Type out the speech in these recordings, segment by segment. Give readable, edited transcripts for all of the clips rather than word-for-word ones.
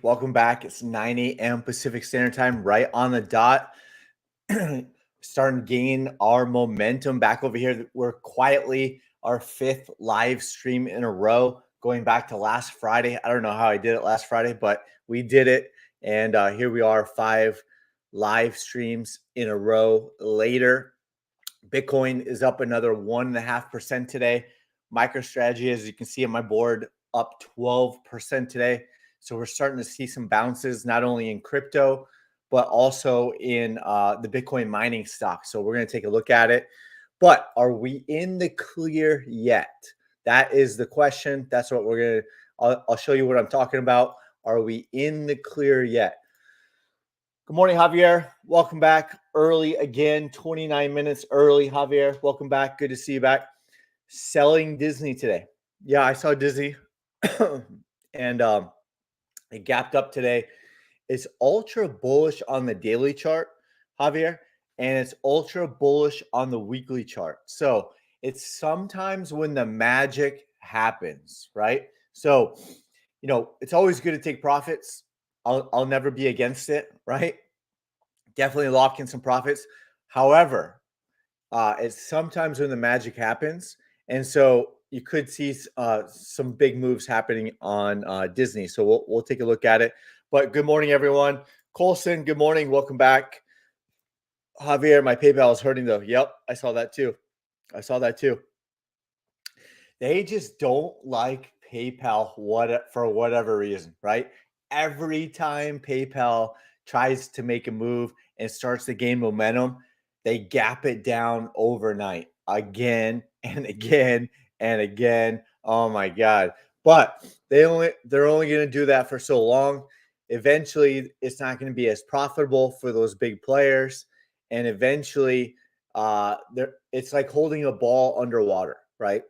Welcome back. It's 9 a.m. Pacific Standard Time, right on the dot. Starting to gain our momentum back over here. We're quietly our fifth live stream in a row, going back to last Friday. I don't know how I did it last Friday, but we did it. And here we are, 5 live streams in a row later. Bitcoin is up another 1.5% today. MicroStrategy, as you can see on my board, up 12% today. So we're starting to see some bounces, not only in crypto, but also in the Bitcoin mining stock. So we're going to take a look at it. But are we in the clear yet? That is the question. That's what we're going to, I'll show you what I'm talking about. Are we in the clear yet? Good morning, Javier. Welcome back early again, 29 minutes early, Javier. Welcome back. Good to see you back. Selling Disney today. Yeah, I saw Disney and it gapped up today. It's ultra bullish on the daily chart, Javier, and it's ultra bullish on the weekly chart. So it's sometimes when the magic happens, right? So, it's always good to take profits. I'll never be against it, right? Definitely lock in some profits. However, it's sometimes when the magic happens, and so you could see some big moves happening on Disney. So we'll take a look at it. But good morning, everyone. Colson, good morning. Welcome back. Javier, my PayPal is hurting though. Yep, I saw that too. They just don't like PayPal for whatever reason, right? Every time PayPal tries to make a move and starts to gain momentum, they gap it down overnight again and again and again. Oh my God. But they're only going to do that for so long. Eventually, it's not going to be as profitable for those big players. And eventually, it's like holding a ball underwater, right?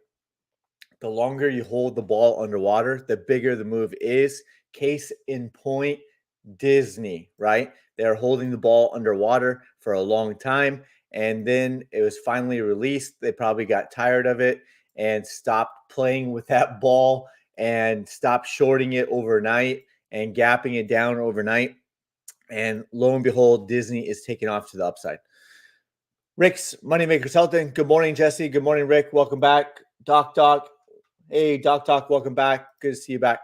The longer you hold the ball underwater, the bigger the move is. Case in point, Disney, right? They're holding the ball underwater for a long time. And then it was finally released. They probably got tired of it and stopped playing with that ball and stopped shorting it overnight and gapping it down overnight. And lo and behold, Disney is taking off to the upside. Rick's Moneymaker Sultan. Good morning, Jesse. Good morning, Rick. Welcome back. Doc. Hey, Doc, welcome back. Good to see you back.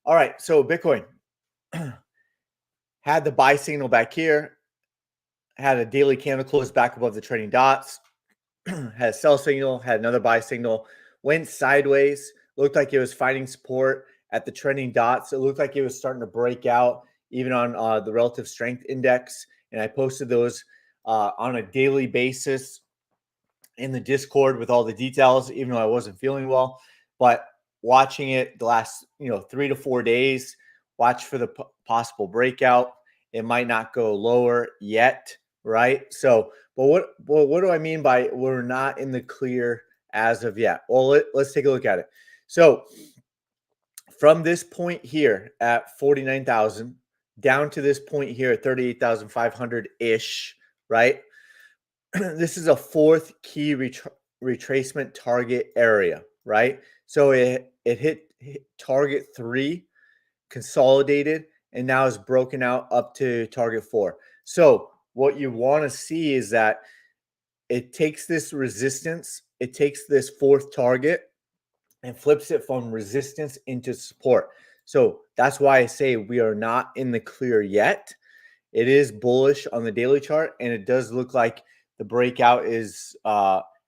All right, so Bitcoin had the buy signal back here, had a daily candle close back above the trading dots, had a sell signal, had another buy signal, went sideways, looked like it was finding support at the trending dots. It looked like it was starting to break out even on the relative strength index, and I posted those on a daily basis in the Discord with all the details, even though I wasn't feeling well. But watching it the last 3 to 4 days, watch for the possible breakout. It might not go lower yet, right? So, but what do I mean by we're not in the clear as of yet? Well, let's take a look at it. So from this point here at 49,000 down to this point here at 38,500 ish, right? This is a fourth key retracement target area, right? So it hit target 3, consolidated, and now is broken out up to target 4. So what you want to see is that it takes this resistance, it takes this fourth target and flips it from resistance into support. So that's why I say we are not in the clear yet. It is bullish on the daily chart, and it does look like the breakout is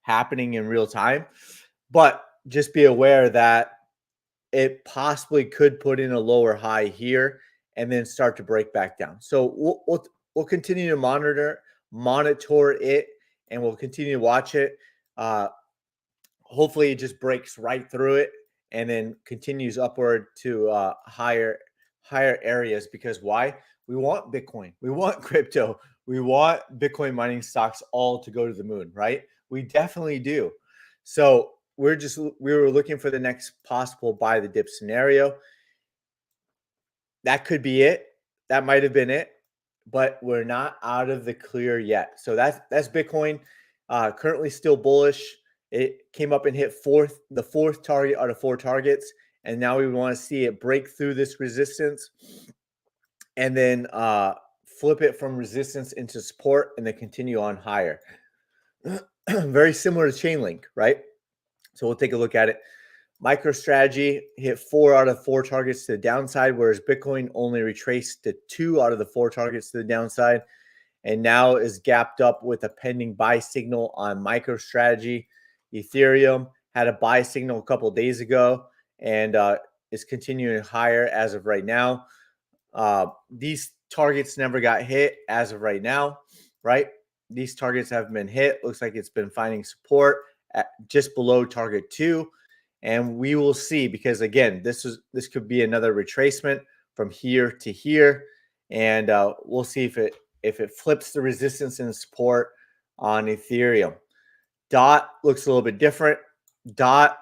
happening in real time. But just be aware that it possibly could put in a lower high here and then start to break back down. So we'll continue to monitor it, and we'll continue to watch it. Hopefully, it just breaks right through it and then continues upward to higher areas. Because why? We want Bitcoin, we want crypto, we want Bitcoin mining stocks all to go to the moon, right? We definitely do. So we were looking for the next possible buy the dip scenario. That could be it. That might have been it, but we're not out of the clear yet. So that's Bitcoin. Currently still bullish. It came up and hit the fourth target out of 4 targets, and now we want to see it break through this resistance and then flip it from resistance into support and then continue on higher. Very similar to Chainlink, right? So we'll take a look at it. MicroStrategy hit 4 out of 4 targets to the downside, whereas Bitcoin only retraced to 2 out of the 4 targets to the downside, and now is gapped up with a pending buy signal on MicroStrategy. Ethereum had a buy signal a couple days ago and is continuing higher as of right now. These targets never got hit as of right now, right? These targets haven't been hit. Looks like it's been finding support at just below target 2. And we will see, because again, this could be another retracement from here to here, and we'll see if it flips the resistance and support on Ethereum. DOT looks a little bit different. DOT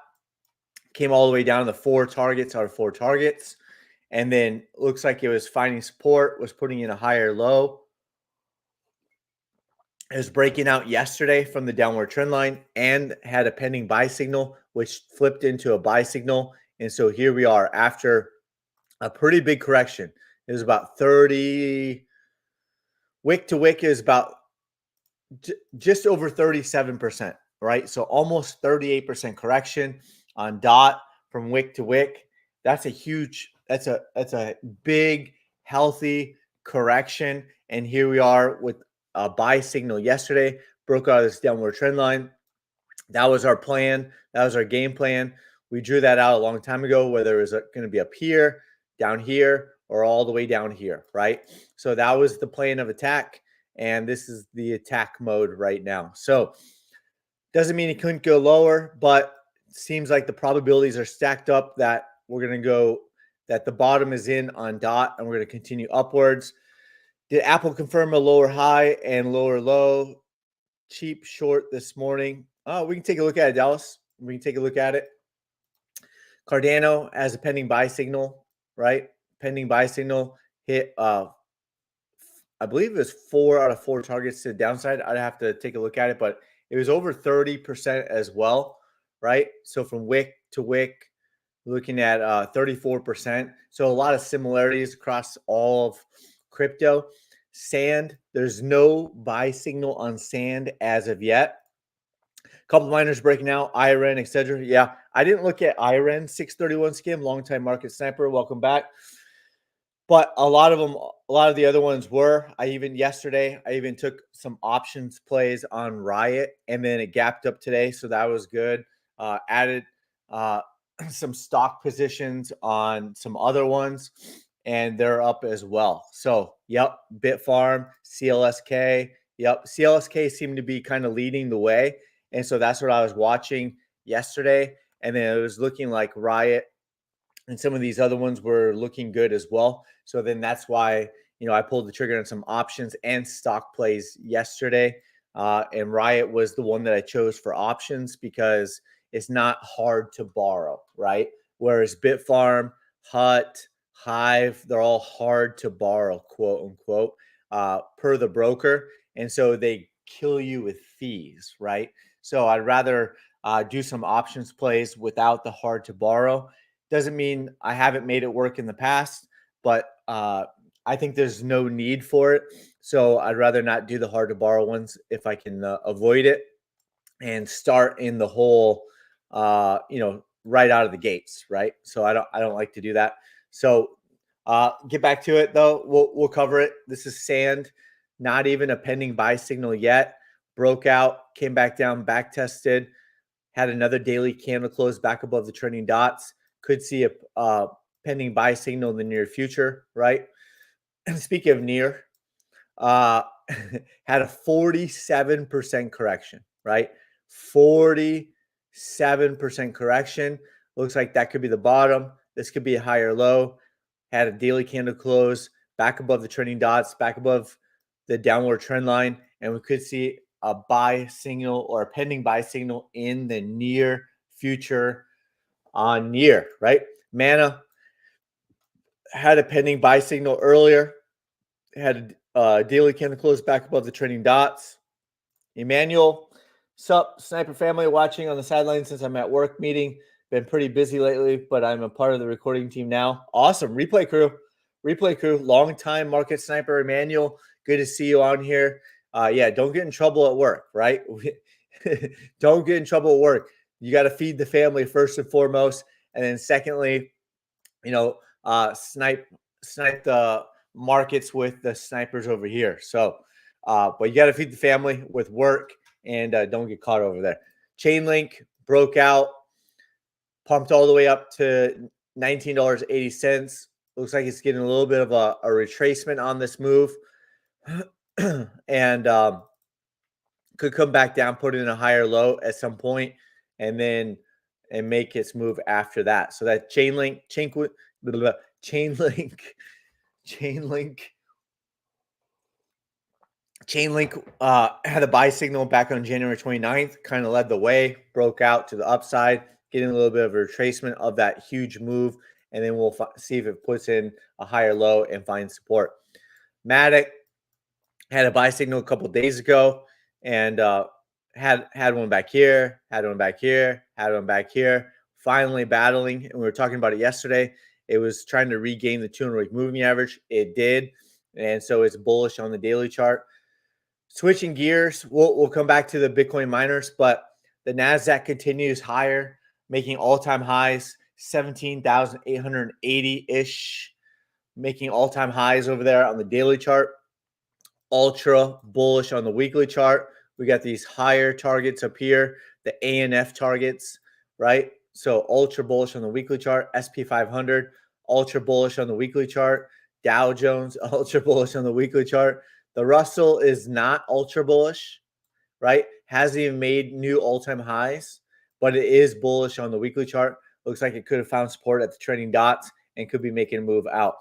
came all the way down to 4 targets out of 4 targets, and then looks like it was finding support, was putting in a higher low. It was breaking out yesterday from the downward trend line and had a pending buy signal, which flipped into a buy signal. And so here we are after a pretty big correction. It was about 30, wick to wick is about just over 37%, right? So almost 38% correction on DOT from wick to wick. That's a big, healthy correction. And here we are with a buy signal yesterday, broke out of this downward trend line. That was our plan. That was our game plan. We drew that out a long time ago, whether it was going to be up here, down here, or all the way down here, right? So that was the plan of attack, and this is the attack mode right now. So doesn't mean it couldn't go lower, but seems like the probabilities are stacked up that we're going to go, that the bottom is in on DOT, and we're going to continue upwards. Did Apple confirm a lower high and lower low? Cheap short this morning. Oh, we can take a look at it, Dallas. We can take a look at it. Cardano has a pending buy signal, right? Pending buy signal hit, I believe it was 4 out of 4 targets to the downside. I'd have to take a look at it, but it was over 30% as well, right? So from wick to wick, looking at 34%. So a lot of similarities across all of crypto. Sand, there's no buy signal on Sand as of yet. A couple miners breaking out, IRN, etc. Yeah, I didn't look at IRN 631 skim, longtime market sniper. Welcome back. But a lot of the other ones were. Yesterday, I even took some options plays on Riot, and then it gapped up today, so that was good. Added some stock positions on some other ones, and they're up as well. So, yep, Bitfarm, CLSK. Yep, CLSK seemed to be kind of leading the way, and so that's what I was watching yesterday. And then it was looking like Riot and some of these other ones were looking good as well. So then that's why, I pulled the trigger on some options and stock plays yesterday. And Riot was the one that I chose for options because it's not hard to borrow, right? Whereas Bitfarm, Hut, Hive, they're all hard to borrow, quote unquote, per the broker. And so they kill you with fees, right? So I'd rather do some options plays without the hard to borrow. Doesn't mean I haven't made it work in the past, but I think there's no need for it. So I'd rather not do the hard to borrow ones if I can avoid it and start in the hole, right out of the gates, right? So I don't like to do that. So get back to it though. We'll cover it. This is Sand, not even a pending buy signal yet. Broke out, came back down, back tested, had another daily candle close back above the trending dots. Could see a pending buy signal in the near future, right? Speaking of near, had a 47% correction, right? 47% correction. Looks like that could be the bottom. This could be a higher low. Had a daily candle close back above the trending dots, back above the downward trend line, and we could see a buy signal or a pending buy signal in the near future on near, right? Mana had a pending buy signal earlier, had a daily candle close back above the trending dots. Emmanuel, sup, Sniper family, watching on the sidelines since I'm at work meeting. Been pretty busy lately, but I'm a part of the recording team now. Awesome. Replay crew. replay crew, longtime market sniper Emmanuel. Good to see you on here. Yeah, don't get in trouble at work, right? Don't get in trouble at work. You got to feed the family first and foremost, and then secondly, snipe the markets with the snipers over here. So, but you got to feed the family with work and don't get caught over there. Chain link broke out, pumped all the way up to $19.80. Looks like it's getting a little bit of a retracement on this move, and could come back down, put in a higher low at some point, and then make its move after that. So that chain link had a buy signal back on January 29th, kind of led the way, broke out to the upside, getting a little bit of a retracement of that huge move, and then we'll see if it puts in a higher low and finds support. Matic had a buy signal a couple days ago, and had one back here, had one back here, had one back here. Finally battling, and we were talking about it yesterday. It was trying to regain the 200-week moving average. It did, and so it's bullish on the daily chart. Switching gears, we'll come back to the Bitcoin miners, but the Nasdaq continues higher, making all-time highs, 17,880-ish, making all-time highs over there on the daily chart. Ultra bullish on the weekly chart. We got these higher targets up here, the ANF targets, right? So ultra bullish on the weekly chart, SP 500, ultra bullish on the weekly chart, Dow Jones, ultra bullish on the weekly chart. The Russell is not ultra bullish, right? Hasn't even made new all-time highs, but it is bullish on the weekly chart. Looks like it could have found support at the trending dots and could be making a move out.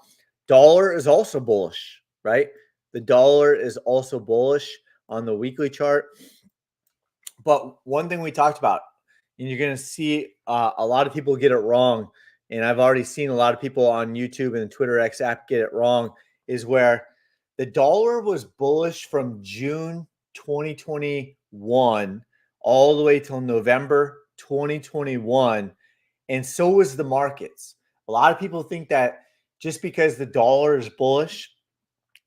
Dollar is also bullish, right? The dollar is also bullish on the weekly chart. But one thing we talked about, and you're going to see a lot of people get it wrong, and I've already seen a lot of people on YouTube and the Twitter X app get it wrong, is where the dollar was bullish from June 2021 all the way till November 2021, and so was the markets. A lot of people think that just because the dollar is bullish,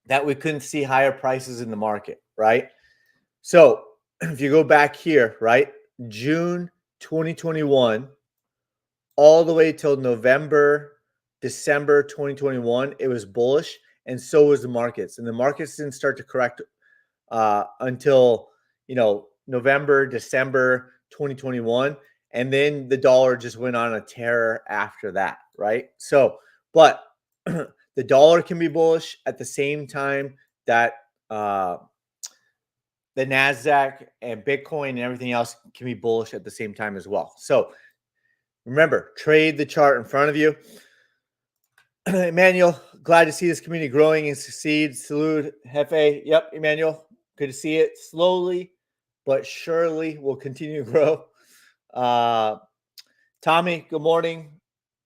that we couldn't see higher prices in the market, right? So if you go back here, right, June 2021, all the way till November, December 2021, it was bullish, and so was the markets. And the markets didn't start to correct until November, December 2021, and then the dollar just went on a tear after that, right? So, but the dollar can be bullish at the same time that the Nasdaq and Bitcoin and everything else can be bullish at the same time as well. So remember, trade the chart in front of you. Emmanuel, glad to see this community growing and succeed. Salute, Hefe. Yep, Emmanuel, good to see it. Slowly but surely will continue to grow. Tommy, good morning.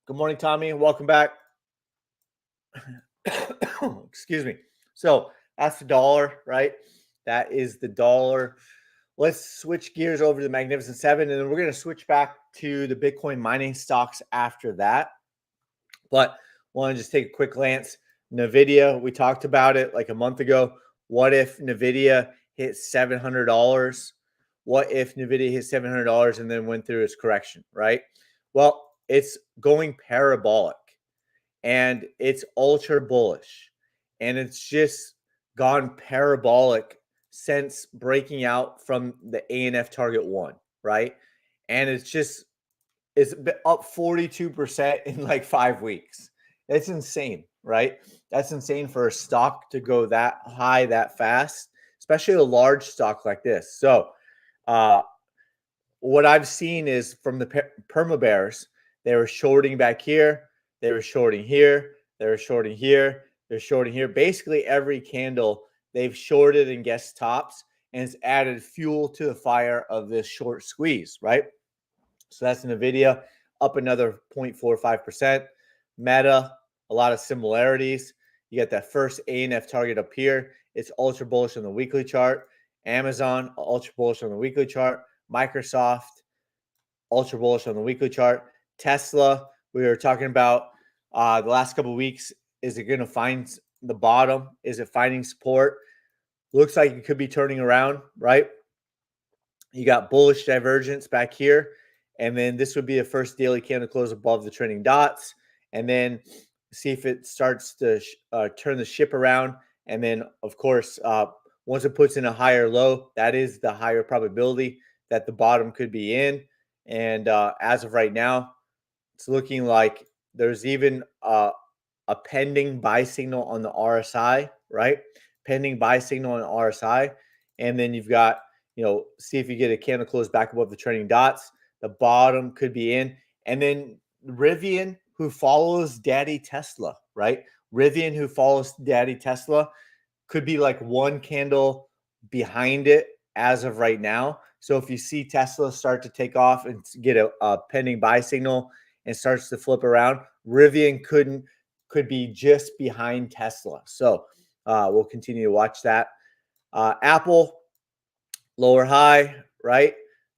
Good morning, Tommy. Welcome back. Excuse me. So that's the dollar, right? That is the dollar. Let's switch gears over to the Magnificent Seven, and then we're going to switch back to the Bitcoin mining stocks after that. But want to just take a quick glance. NVIDIA, we talked about it like a month ago. What if NVIDIA hit $700? What if NVIDIA hit $700 and then went through its correction, right? Well, it's going parabolic, and it's ultra bullish, and it's just gone parabolic since breaking out from the ANF target 1, right? And it's up 42% in like 5 weeks. It's insane, right? That's insane for a stock to go that high that fast, especially a large stock like this. So what I've seen is from the perma bears, they were shorting back here, they were shorting here, they were shorting here, they're shorting here. Basically every candle they've shorted and guessed tops, and it's added fuel to the fire of this short squeeze, right? So that's NVIDIA up another 0.45%. Meta, a lot of similarities. You got that first ANF target up here. It's ultra bullish on the weekly chart. Amazon, ultra bullish on the weekly chart. Microsoft, ultra bullish on the weekly chart. Tesla, we were talking about the last couple of weeks. Is it going to find the bottom? Is it finding support? Looks like it could be turning around, right? You got bullish divergence back here. And then this would be a first daily candle close above the trending dots. And then see if it starts to turn the ship around. And then, of course, once it puts in a higher low, that is the higher probability that the bottom could be in. And as of right now, it's looking like there's even a pending buy signal on the RSI, right? Pending buy signal on the RSI. And then you've got, see if you get a candle close back above the trending dots. The bottom could be in. And then Rivian, who follows Daddy Tesla, right? Rivian, who follows Daddy Tesla, could be like one candle behind it as of right now. So if you see Tesla start to take off and get a pending buy signal and starts to flip around, Rivian could be just behind Tesla. So we'll continue to watch that. Apple, lower high, right?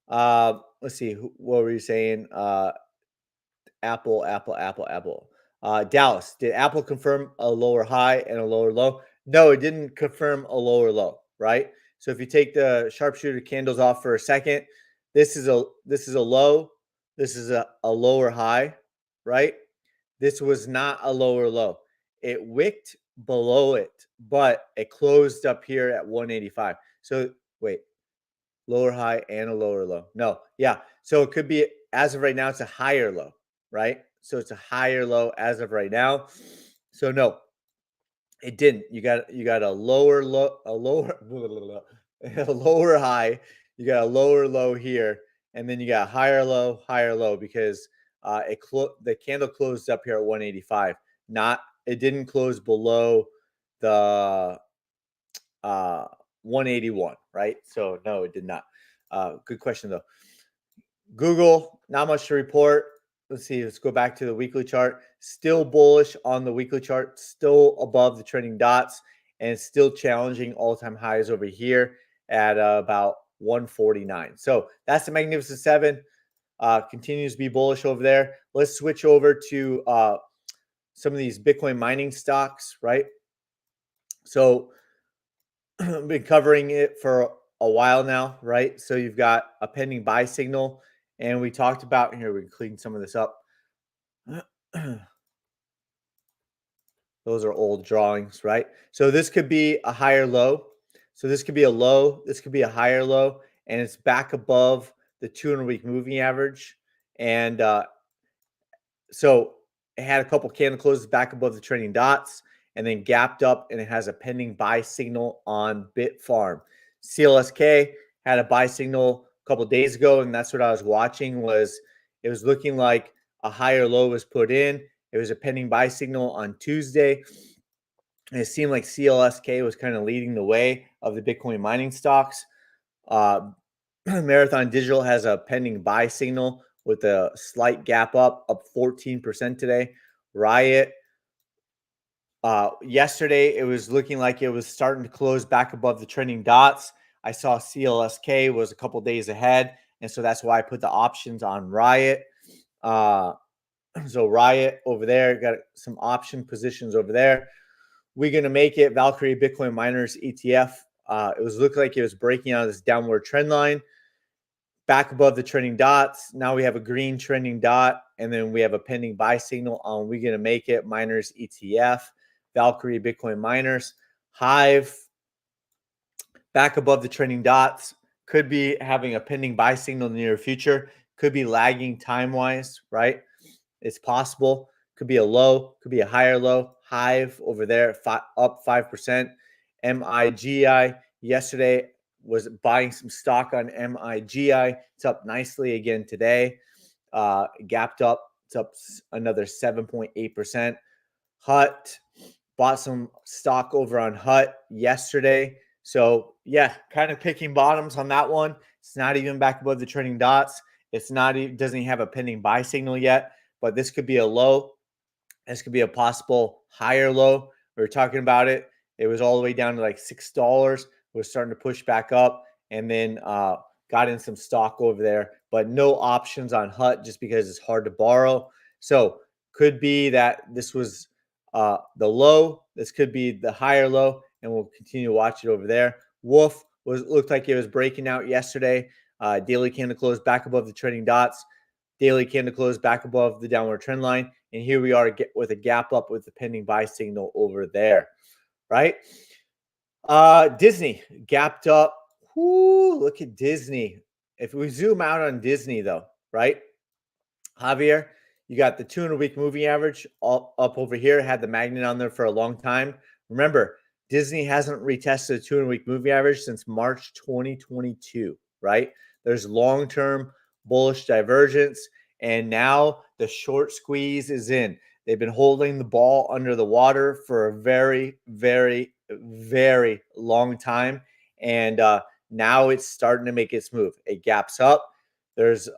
Let's see. What were you saying? Apple. Dallas, did Apple confirm a lower high and a lower low? No, it didn't confirm a lower low, right? So if you take the sharpshooter candles off for a second, this is a low, this is a lower high, right? This was not a lower low. It wicked below it, but it closed up here at 185. So wait, lower high and a lower low. No, yeah. So it could be, as of right now, it's a higher low, right? So it's a higher low as of right now. So no, it didn't. You got a lower low, a lower a lower high. You got a lower low here, and then you got higher low because the candle closed up here at 185. Not it didn't close below the 181, right? So no, it did not. Good question though. Google, not much to report. Let's see. Let's go back to the weekly chart. Still bullish on the weekly chart, still above the trending dots, and still challenging all-time highs over here at about 149. So that's the Magnificent Seven. Continues to be bullish over there. Let's switch over to some of these Bitcoin mining stocks, right? So I've been covering it for a while now, right? So you've got a pending buy signal, and we talked about here. We can clean some of this up. Those are old drawings, right? So this could be a higher low. So this could be a low. This could be a higher low, and it's back above the 200-week moving average. And so it had a couple candle closes back above the trending dots and then gapped up, and it has a pending buy signal on Bitfarm. CLSK had a buy signal a couple days ago, and that's what I was watching. It was looking like a higher low was put in. It was a pending buy signal on Tuesday, and it seemed like CLSK was kind of leading the way of the Bitcoin mining stocks. Marathon Digital has a pending buy signal with a slight gap up 14% today. Riot, yesterday, it was looking like it was starting to close back above the trending dots. I saw CLSK was a couple days ahead, and so that's why I put the options on Riot. So Riot over there, got some option positions over there. We're going to make it Valkyrie Bitcoin Miners ETF. It was looking like it was breaking out of this downward trend line back above the trending dots. Now we have a green trending dot, and then we have a pending buy signal on We're going to make it Miners ETF, Valkyrie Bitcoin Miners. Hive back above the trending dots, could be having a pending buy signal in the near future, could be lagging time-wise, right? It's possible. Could be a low, could be a higher low. Hive over there, up 5%. MIGI yesterday was buying some stock on MIGI. It's up nicely again today. Gapped up. It's up another 7.8%. Hut, bought some stock over on Hut yesterday. So yeah, kind of picking bottoms on that one. It's not even back above the trending dots. It's not even, doesn't even have a pending buy signal yet, but this could be a low. This could be a possible higher low. We were talking about it. It was all the way down to like $6. We're starting to push back up, and then got in some stock over there, but no options on Hut just because it's hard to borrow. So could be that this was the low. This could be the higher low, and we'll continue to watch it over there. Wolf looked like it was breaking out yesterday. Daily candle close back above the trending dots. Daily candle close back above the downward trend line. And here we are with a gap up with the pending buy signal over there, right? Disney gapped up. Whoo, look at Disney. If we zoom out on Disney, though, right? Javier, you got the 200-week moving average all up over here, had the magnet on there for a long time. Remember, Disney hasn't retested the 200-week moving average since March 2022, right? There's long-term bullish divergence, and now the short squeeze is in. They've been holding the ball under the water for a very, very, very long time, and now it's starting to make its move. It gaps up. There's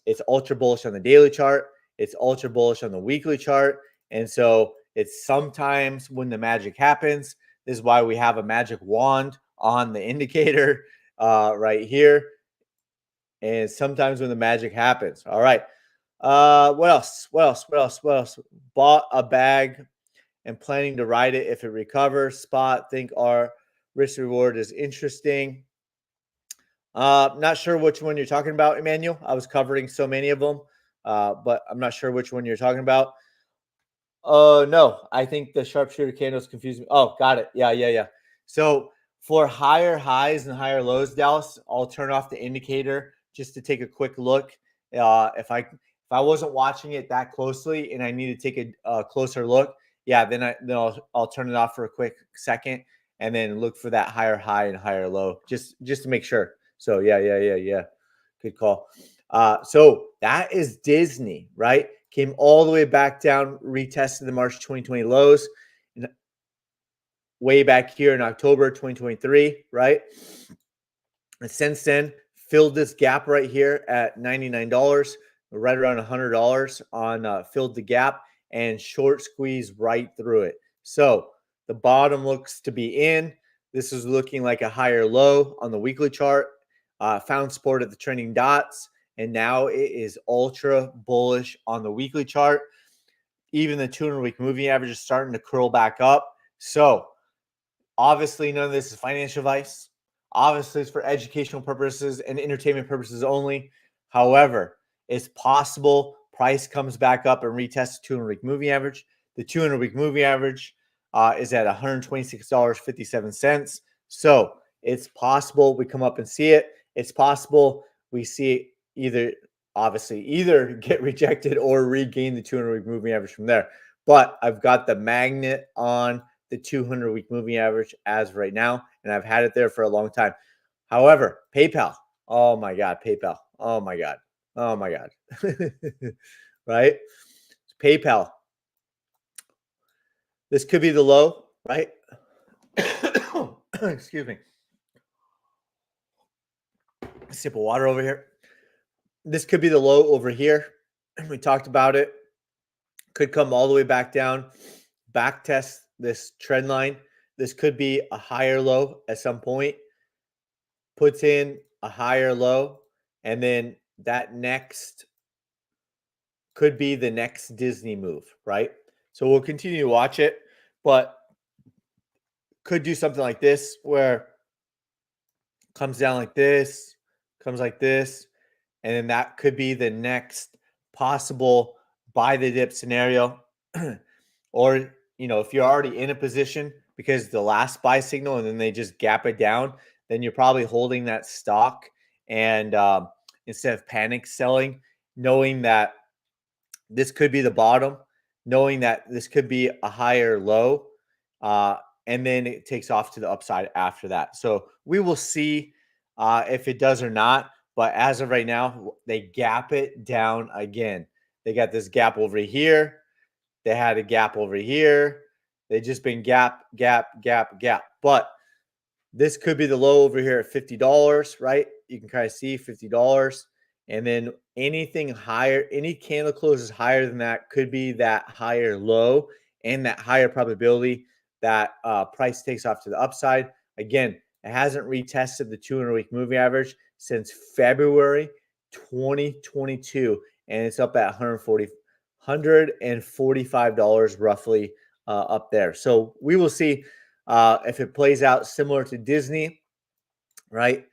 it's ultra bullish on the daily chart. It's ultra bullish on the weekly chart. And so it's sometimes when the magic happens. This is why we have a magic wand on the indicator right here. And sometimes when the magic happens. All right. What else? What else? What else? What else? Bought a bag and planning to ride it if it recovers. Spot. Think our risk reward is interesting. Not sure which one you're talking about, Emmanuel. I was covering so many of them, but I'm not sure which one you're talking about. No, I think the sharpshooter candles confuse me. Oh, got it. Yeah. So for higher highs and higher lows, Dallas, I'll turn off the indicator just to take a quick look. If I wasn't watching it that closely and I need to take a closer look, yeah, then I'll turn it off for a quick second and then look for that higher high and higher low just to make sure. So yeah. Good call. So that is Disney, right? Came all the way back down, retested the March 2020 lows, way back here in October 2023, right? And since then, filled this gap right here at $99, right around $100 on filled the gap and short squeeze right through it. So the bottom looks to be in. This is looking like a higher low on the weekly chart. Found support at the trending dots, and now it is ultra bullish on the weekly chart. Even the 200-week moving average is starting to curl back up. So obviously none of this is financial advice. Obviously it's for educational purposes and entertainment purposes only. However, it's possible price comes back up and retests the 200-week moving average. The 200-week moving average is at $126.57. So it's possible we come up and see it. It's possible we see either get rejected or regain the 200-week moving average from there. But I've got the magnet on the 200-week moving average as right now, and I've had it there for a long time. However, PayPal. Oh my God, PayPal. Oh my God. Right? PayPal. This could be the low, right? Excuse me. A sip of water over here. This could be the low over here. We talked about it. Could come all the way back down, back test this trend line. This could be a higher low at some point. Puts in a higher low, and then that next could be the next Disney move, right? So we'll continue to watch it, but could do something like this where comes down like this, comes like this, and then that could be the next possible buy the dip scenario. Or, if you're already in a position because the last buy signal and then they just gap it down, then you're probably holding that stock. And instead of panic selling, knowing that this could be the bottom, knowing that this could be a higher low, and then it takes off to the upside after that. So we will see if it does or not. But as of right now, they gap it down again. They got this gap over here. They had a gap over here. They just been gap. But this could be the low over here at $50, right? You can kind of see $50. And then anything higher, any candle closes higher than that could be that higher low and that higher probability that price takes off to the upside. Again, it hasn't retested the 200-week moving average since February 2022, and it's up at $145 roughly up there. So we will see if it plays out similar to Disney, right?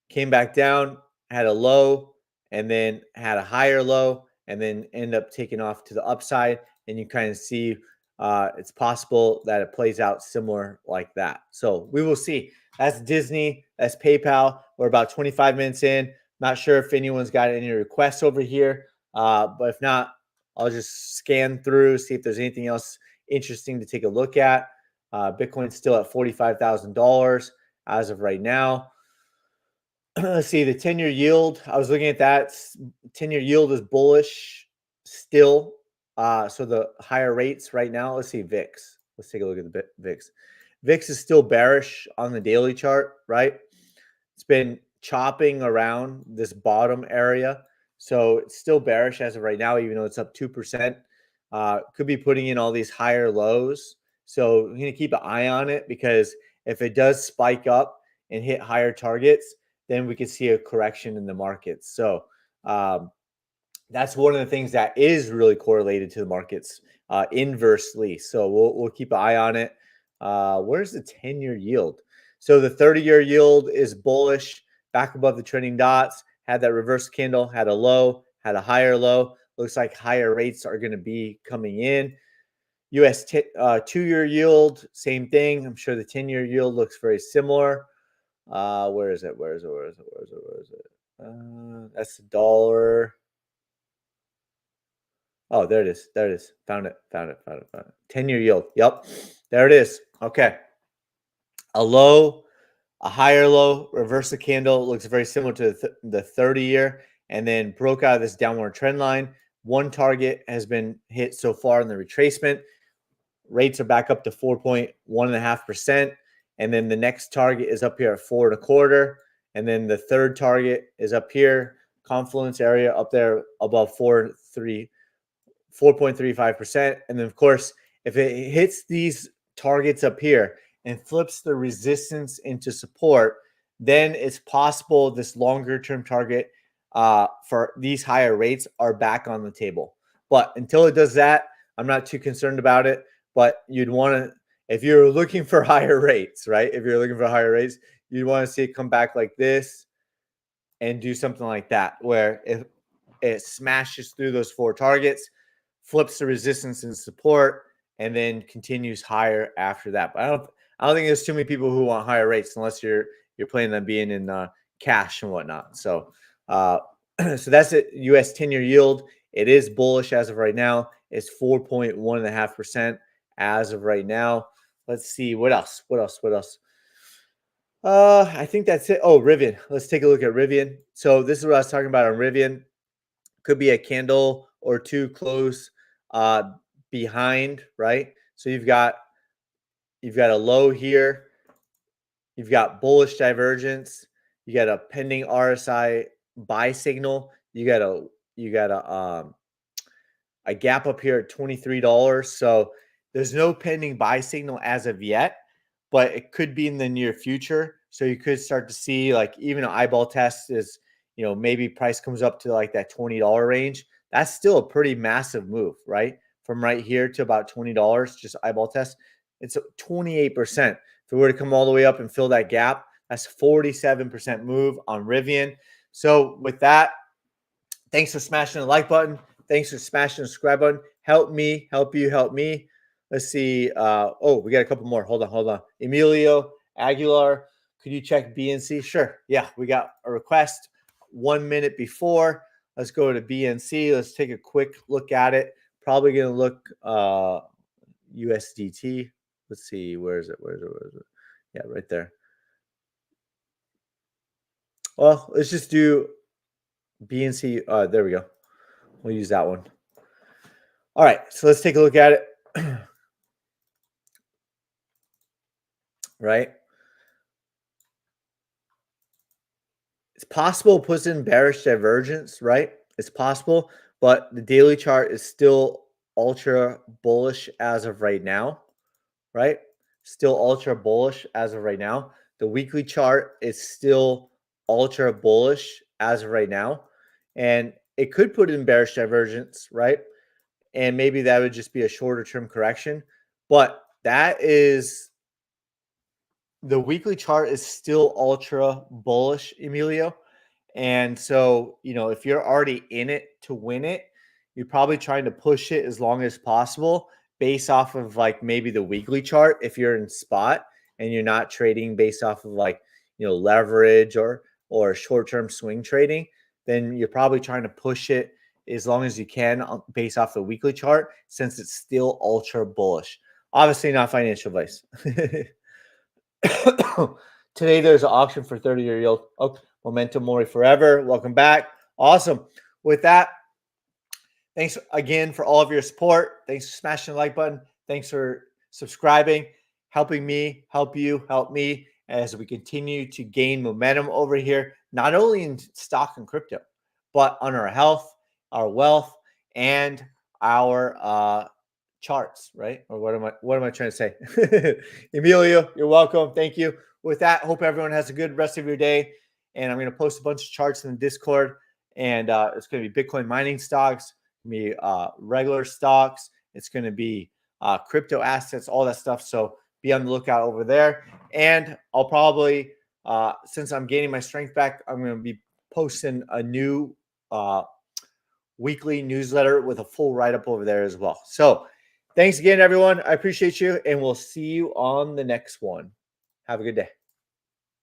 Came back down, had a low, and then had a higher low, and then end up taking off to the upside. And you kind of see it's possible that it plays out similar like that. So we will see. That's Disney. That's PayPal. We're about 25 minutes in. Not sure if anyone's got any requests over here, but if not, I'll just scan through, see if there's anything else interesting to take a look at. Bitcoin's still at $45,000 as of right now. Let's see the 10-year yield. I was looking at that. 10-year yield is bullish still. So the higher rates right now. Let's see VIX. Let's take a look at the VIX. VIX is still bearish on the daily chart, right? It's been chopping around this bottom area. So it's still bearish as of right now, even though it's up 2%. Could be putting in all these higher lows. So I'm going to keep an eye on it, because if it does spike up and hit higher targets, then we could see a correction in the markets. So that's one of the things that is really correlated to the markets inversely. So we'll keep an eye on it. Where's the 10-year yield? So the 30-year yield is bullish, back above the trending dots, had that reverse candle, had a low, had a higher low. Looks like higher rates are going to be coming in. US 2-year yield, same thing. I'm sure the 10-year yield looks very similar. Where is it? That's the dollar. Oh, there it is. Found it. 10-year yield. Yep. There it is. Okay. A low, a higher low, reverse the candle. Looks very similar to the 30-year, and then broke out of this downward trend line. One target has been hit so far in the retracement. Rates are back up to 4.1.5%. And then the next target is up here at 4.25. And then the third target is up here, confluence area up there above 4.35%. And then, of course, if it hits these targets up here and flips the resistance into support, then it's possible this longer term target for these higher rates are back on the table. But until it does that, I'm not too concerned about it. But you'd want to, if you're looking for higher rates, right? If you're looking for higher rates, you'd want to see it come back like this and do something like that, where if it smashes through those four targets, flips the resistance and support, and then continues higher after that. But I don't think there's too many people who want higher rates, unless you're planning on being in cash and whatnot. So so that's it. US 10-year yield. It is bullish as of right now. It's 4.1.5% as of right now. Let's see what else. I think that's it. Oh, Rivian. Let's take a look at Rivian. So this is what I was talking about on Rivian. Could be a candle or two close behind, right? So you've got a low here. You've got bullish divergence. You got a pending RSI buy signal. You got a gap up here at $23. So there's no pending buy signal as of yet, but it could be in the near future. So you could start to see, like, even an eyeball test is, maybe price comes up to like that $20 range. That's still a pretty massive move, right? From right here to about $20, just eyeball test. It's 28%. If it were to come all the way up and fill that gap, that's 47% move on Rivian. So with that, thanks for smashing the like button. Thanks for smashing the subscribe button. Help me, help you, help me. Let's see. We got a couple more. Hold on. Emilio Aguilar, could you check BNC? Sure. Yeah, we got a request 1 minute before. Let's go to BNC. Let's take a quick look at it. Probably going to look USDT. Let's see. Where is it? Yeah, right there. Well, let's just do BNC. There we go. We'll use that one. All right, so let's take a look at it. Right? It's possible it puts in bearish divergence, right? It's possible, but the daily chart is still ultra bullish as of right now, right? Still ultra bullish as of right now. The weekly chart is still ultra bullish as of right now. And it could put in bearish divergence, right? And maybe that would just be a shorter term correction. But that is the weekly chart is still ultra bullish, Emilio. And so, if you're already in it to win it, you're probably trying to push it as long as possible based off of like maybe the weekly chart if you're in spot and you're not trading based off of like, leverage or short-term swing trading, then you're probably trying to push it as long as you can based off the weekly chart since it's still ultra bullish. Obviously not financial advice. Today there's an auction for 30-year yield. Oh, Momentum Mori forever. Welcome back. Awesome. With that, thanks again for all of your support. Thanks for smashing the like button. Thanks for subscribing, helping me, help you, help me as we continue to gain momentum over here, not only in stock and crypto, but on our health, our wealth, and our charts, right? Or what am I trying to say? Emilio, you're welcome. Thank you. With that, hope everyone has a good rest of your day. And I'm going to post a bunch of charts in the Discord. And it's going to be Bitcoin mining stocks, be regular stocks. It's going to be crypto assets, all that stuff. So be on the lookout over there. And I'll probably, since I'm gaining my strength back, I'm going to be posting a new weekly newsletter with a full write-up over there as well. So thanks again, everyone. I appreciate you, and we'll see you on the next one. Have a good day.